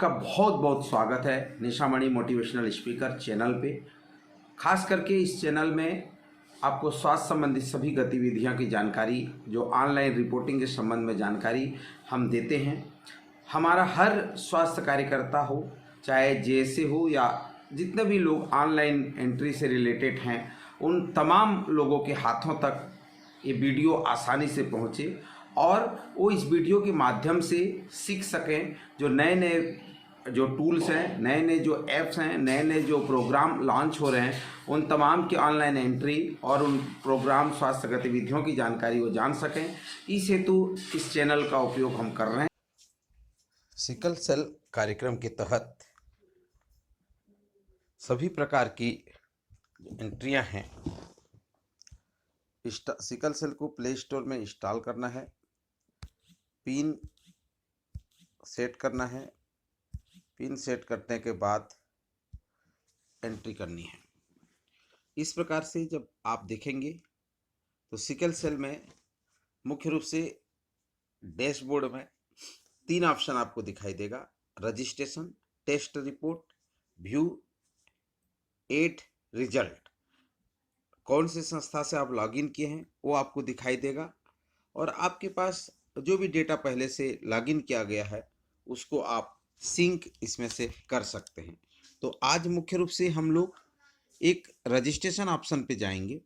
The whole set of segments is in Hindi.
आपका बहुत बहुत स्वागत है निशामणि मोटिवेशनल स्पीकर चैनल पे। खास करके इस चैनल में आपको स्वास्थ्य संबंधित सभी गतिविधियों की जानकारी, जो ऑनलाइन रिपोर्टिंग के संबंध में जानकारी हम देते हैं। हमारा हर स्वास्थ्य कार्यकर्ता हो, चाहे जैसे हो या जितने भी लोग ऑनलाइन एंट्री से रिलेटेड हैं, उन तमाम लोगों के हाथों तक ये वीडियो आसानी से पहुँचे और वो इस वीडियो के माध्यम से सीख सकें। जो नए नए जो टूल्स हैं, नए नए जो ऐप्स हैं, नए नए जो प्रोग्राम लॉन्च हो रहे हैं, उन तमाम की ऑनलाइन एंट्री और उन प्रोग्राम स्वास्थ्य गतिविधियों की जानकारी वो जान सकें। इस हेतु इस चैनल का उपयोग हम कर रहे हैं। सिकल सेल कार्यक्रम के तहत सभी प्रकार की एंट्रियां हैं। सिकल सेल को प्ले स्टोर में इंस्टॉल करना है, पिन सेट करना है, पिन सेट करने के बाद एंट्री करनी है। इस प्रकार से जब आप देखेंगे तो सिकल सेल में मुख्य रूप से डैशबोर्ड में 3 ऑप्शन आपको दिखाई देगा: registration, test report, view, add result. कौन सी संस्था से आप लॉगिन किए हैं वो आपको दिखाई देगा और आपके पास जो भी डेटा पहले से लॉगिन किया गया है उसको आप सिंक इसमें से कर सकते हैं। तो आज मुख्य रूप से हम लोग एक रजिस्ट्रेशन ऑप्शन पे जाएंगे।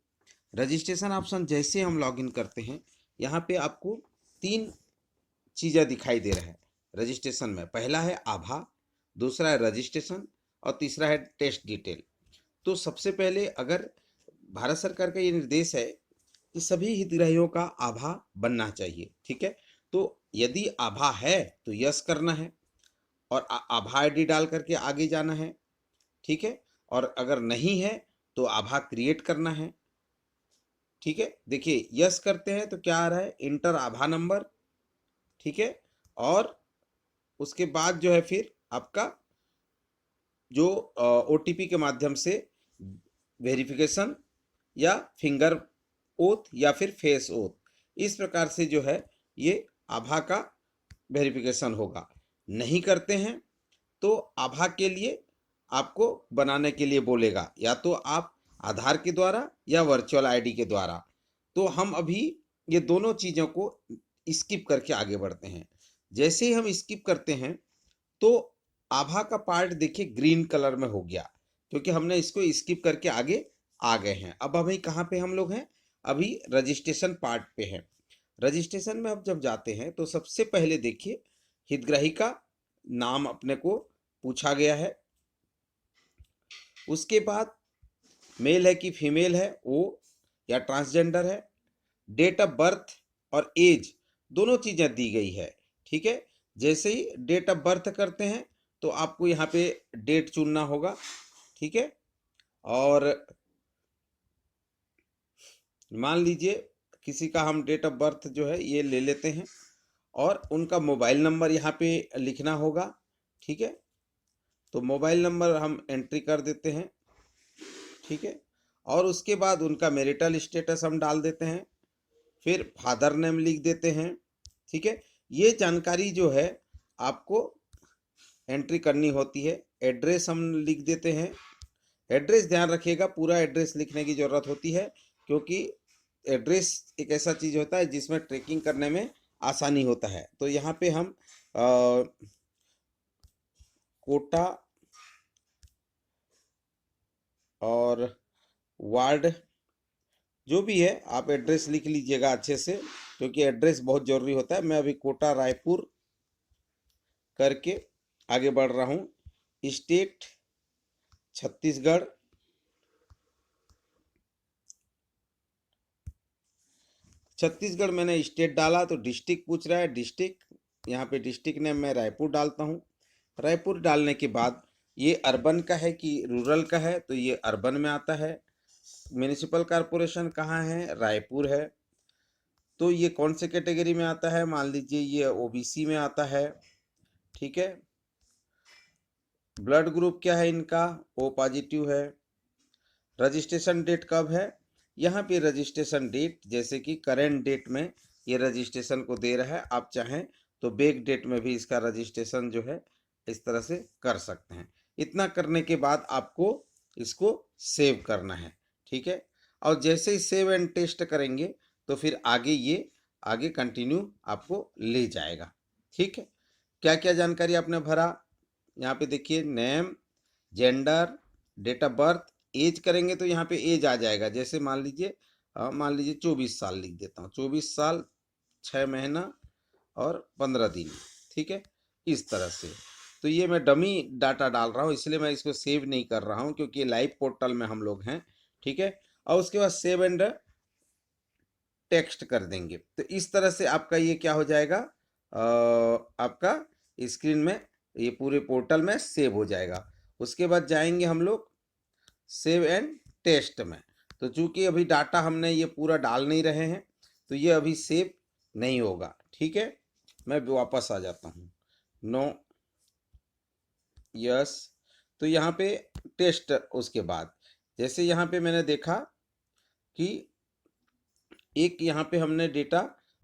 रजिस्ट्रेशन ऑप्शन जैसे हम लॉगिन करते हैं, यहाँ पे आपको 3 चीज़ें दिखाई दे रहा है रजिस्ट्रेशन में। पहला है आभा, दूसरा है रजिस्ट्रेशन और तीसरा है टेस्ट डिटेल। तो सबसे पहले अगर भारत सरकार का ये निर्देश है कि सभी हितग्राहियों का आभा बनना चाहिए, ठीक है। तो यदि आभा है तो यस करना है और आभा आईडी डाल करके आगे जाना है, ठीक है। और अगर नहीं है तो आभा क्रिएट करना है, ठीक है। देखिए यस करते हैं तो क्या आ रहा है, इंटर आभा नंबर, ठीक है। और उसके बाद जो है फिर आपका जो ओटीपी के माध्यम से वेरिफिकेशन या फिंगर ओथ या फिर फेस ओथ, इस प्रकार से जो है ये आभा का वेरिफिकेशन होगा। नहीं करते हैं तो आभा के लिए आपको बनाने के लिए बोलेगा, या तो आप आधार के द्वारा या वर्चुअल आईडी के द्वारा। तो हम अभी ये दोनों चीज़ों को स्किप करके आगे बढ़ते हैं। जैसे ही हम स्किप करते हैं तो आभा का पार्ट देखिए ग्रीन कलर में हो गया, क्योंकि हमने इसको स्किप करके आगे आ गए हैं। अब अभी कहाँ पे हम लोग हैं, अभी रजिस्ट्रेशन पार्ट पे हैं। रजिस्ट्रेशन में अब जब जाते हैं तो सबसे पहले देखिए हितग्राही का नाम अपने को पूछा गया है, उसके बाद मेल है कि फीमेल है वो, या ट्रांसजेंडर है, डेट ऑफ बर्थ और एज दोनों चीज़ें दी गई है, ठीक है। जैसे ही डेट ऑफ बर्थ करते हैं तो आपको यहाँ पे डेट चुनना होगा, ठीक है। और मान लीजिए किसी का हम डेट ऑफ बर्थ जो है ये ले लेते हैं और उनका मोबाइल नंबर यहाँ पे लिखना होगा, ठीक है। तो मोबाइल नंबर हम एंट्री कर देते हैं, ठीक है। और उसके बाद उनका मैरिटल स्टेटस हम डाल देते हैं, फिर फादर नेम लिख देते हैं, ठीक है। ये जानकारी जो है आपको एंट्री करनी होती है। एड्रेस हम लिख देते हैं। एड्रेस ध्यान रखिएगा, पूरा एड्रेस लिखने की ज़रूरत होती है, क्योंकि एड्रेस एक ऐसा चीज़ होता है जिसमें ट्रैकिंग करने में आसानी होता है। तो यहाँ पे हम कोटा और वार्ड जो भी है आप एड्रेस लिख लीजिएगा अच्छे से, क्योंकि एड्रेस बहुत ज़रूरी होता है। मैं अभी कोटा रायपुर करके आगे बढ़ रहा हूँ। स्टेट छत्तीसगढ़, छत्तीसगढ़ मैंने स्टेट डाला तो डिस्ट्रिक्ट पूछ रहा है, डिस्ट्रिक्ट यहाँ पे डिस्ट्रिक्ट नेम मैं रायपुर डालता हूँ। रायपुर डालने के बाद ये अर्बन का है कि रूरल का है, तो ये अर्बन में आता है। म्यूनिसिपल कॉरपोरेशन कहाँ है, रायपुर है। तो ये कौन से कैटेगरी में आता है, मान लीजिए ये ओबीसी में आता है, ठीक है। ब्लड ग्रुप क्या है इनका, ओ पॉजिटिव है। रजिस्ट्रेशन डेट कब है, यहाँ पे रजिस्ट्रेशन डेट जैसे कि करेंट डेट में ये रजिस्ट्रेशन को दे रहा है। आप चाहें तो बैक डेट में भी इसका रजिस्ट्रेशन जो है इस तरह से कर सकते हैं। इतना करने के बाद आपको इसको सेव करना है, ठीक है। और जैसे ही सेव एंड टेस्ट करेंगे तो फिर आगे कंटिन्यू आपको ले जाएगा, ठीक है। क्या क्या जानकारी आपने भरा, यहाँ पे देखिए name, gender, date of birth, age करेंगे तो यहाँ पे एज आ जाएगा। जैसे मान लीजिए 24 साल लिख देता हूँ, 24 साल 6 महीना और 15 दिन, ठीक है, इस तरह से। तो ये मैं डमी डाटा डाल रहा हूँ, इसलिए मैं इसको सेव नहीं कर रहा हूँ क्योंकि लाइव पोर्टल में हम लोग हैं, ठीक है। और उसके बाद सेव एंड टेक्स्ट कर देंगे। तो इस तरह से आपका ये क्या हो जाएगा, आपका स्क्रीन में ये पूरे पोर्टल में सेव हो जाएगा। उसके बाद जाएंगे हम लोग सेव एंड टेस्ट में। तो चूंकि अभी डाटा हमने ये पूरा डाल नहीं रहे हैं तो ये अभी सेव नहीं होगा, ठीक है। मैं वापस आ जाता हूँ, नो, यस। तो यहाँ पे टेस्ट, उसके बाद जैसे यहाँ पे मैंने देखा कि एक यहाँ पे हमने डेटा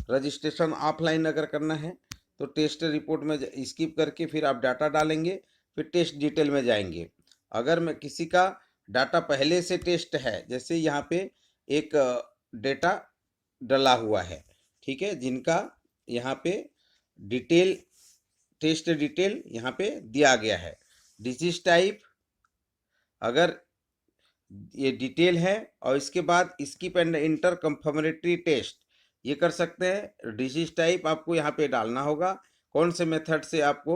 रजिस्ट्रेशन ऑफलाइन अगर करना है तो टेस्ट रिपोर्ट में स्किप करके फिर आप डाटा डालेंगे, फिर टेस्ट डिटेल में जाएंगे। अगर मैं किसी का डाटा पहले से टेस्ट है, जैसे यहाँ पे एक डेटा डला हुआ है, ठीक है, जिनका यहाँ पे डिटेल, टेस्ट डिटेल यहाँ पे दिया गया है। डिजीज टाइप अगर ये डिटेल है और इसके बाद skip and enter confirmatory test ये कर सकते हैं। डिजीज टाइप आपको यहाँ पे डालना होगा, कौन से मेथड से आपको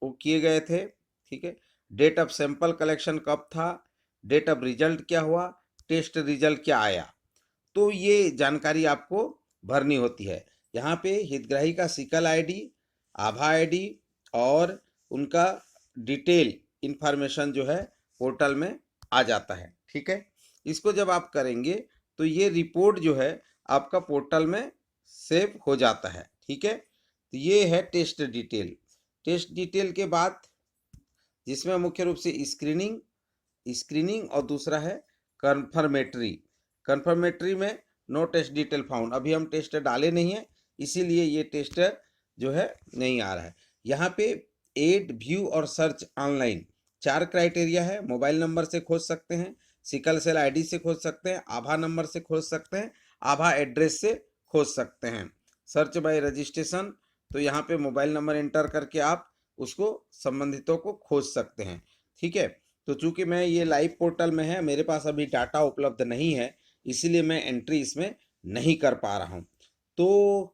वो किए गए थे, ठीक है। डेट ऑफ सैंपल कलेक्शन कब था, डेट ऑफ रिजल्ट क्या हुआ, टेस्ट रिजल्ट क्या आया, तो ये जानकारी आपको भरनी होती है। यहाँ पे हितग्राही का सिकल आईडी, आभा आईडी और उनका डिटेल इंफॉर्मेशन जो है पोर्टल में आ जाता है, ठीक है। इसको जब आप करेंगे तो ये रिपोर्ट जो है आपका पोर्टल में सेव हो जाता है, ठीक है। तो ये है टेस्ट डिटेल। टेस्ट डिटेल के बाद जिसमें मुख्य रूप से स्क्रीनिंग और दूसरा है कन्फर्मेटरी। कन्फर्मेटरी में नो टेस्ट डिटेल फाउंड, अभी हम टेस्ट डाले नहीं है इसीलिए ये टेस्ट जो है नहीं आ रहा है। यहाँ पे एड, व्यू और सर्च ऑनलाइन 4 क्राइटेरिया है। मोबाइल नंबर से खोज सकते हैं, सिकल सेल आईडी से खोज सकते हैं, आभा नंबर से खोज सकते हैं, आभा एड्रेस से खोज सकते हैं। सर्च बाय रजिस्ट्रेशन, तो यहाँ पे मोबाइल नंबर एंटर करके आप उसको संबंधितों को खोज सकते हैं, ठीक है। तो चूंकि मैं ये लाइव पोर्टल में है, मेरे पास अभी डाटा उपलब्ध नहीं है, इसीलिए मैं एंट्री इसमें नहीं कर पा रहा हूँ। तो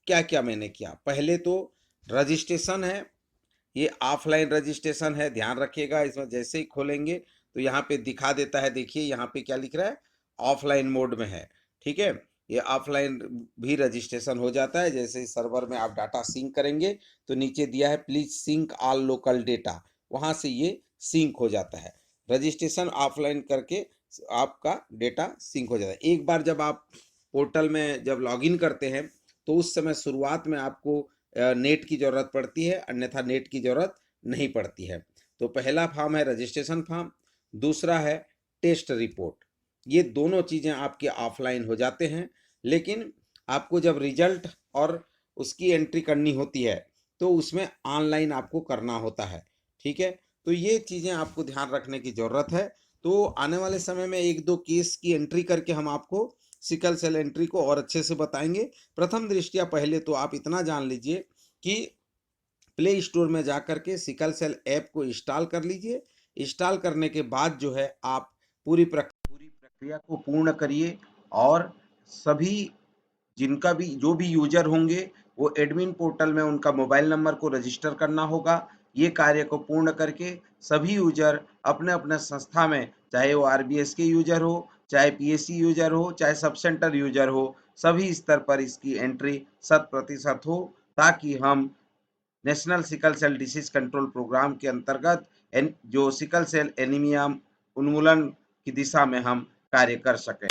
क्या क्या मैंने किया, पहले तो रजिस्ट्रेशन है, ये ऑफलाइन रजिस्ट्रेशन है, ध्यान रखिएगा। इसमें जैसे ही खोलेंगे तो यहाँ पे दिखा देता है, देखिए यहाँ पे क्या लिख रहा है, ऑफलाइन मोड में है, ठीक है। ये ऑफलाइन भी रजिस्ट्रेशन हो जाता है। जैसे ही सर्वर में आप डाटा सिंक करेंगे तो नीचे दिया है please sync all local data, वहाँ से ये सिंक हो जाता है। रजिस्ट्रेशन ऑफलाइन करके आपका डेटा सिंक हो जाता है। एक बार जब आप पोर्टल में जब लॉगिन करते हैं तो उस समय शुरुआत में आपको नेट की ज़रूरत पड़ती है, अन्यथा नेट की ज़रूरत नहीं पड़ती है। तो पहला फॉर्म है रजिस्ट्रेशन फॉर्म, दूसरा है टेस्ट रिपोर्ट। ये दोनों चीज़ें आपके ऑफलाइन हो जाते हैं, लेकिन आपको जब रिजल्ट और उसकी एंट्री करनी होती है तो उसमें ऑनलाइन आपको करना होता है, ठीक है। तो ये चीज़ें आपको ध्यान रखने की ज़रूरत है। तो आने वाले समय में 1-2 केस की एंट्री करके हम आपको सिकल सेल एंट्री को और अच्छे से बताएंगे। प्रथम दृष्टिया पहले तो आप इतना जान लीजिए कि प्ले स्टोर में जाकर के सिकल सेल ऐप को इंस्टॉल कर लीजिए। इंस्टॉल करने के बाद जो है आप पूरी प्रक्रिया को पूर्ण करिए और सभी जिनका भी जो भी यूजर होंगे वो एडमिन पोर्टल में उनका मोबाइल नंबर को रजिस्टर करना होगा। ये कार्य को पूर्ण करके सभी यूजर अपने अपने संस्था में, चाहे वो आरबीएस के यूजर हो, चाहे पीएससी यूजर हो, चाहे सब सेंटर यूजर हो, सभी स्तर पर इसकी एंट्री 100% हो, ताकि हम national sickle cell disease control programme के अंतर्गत जो सिकल सेल एनीमिया उन्मूलन की दिशा में हम कार्य कर सकें।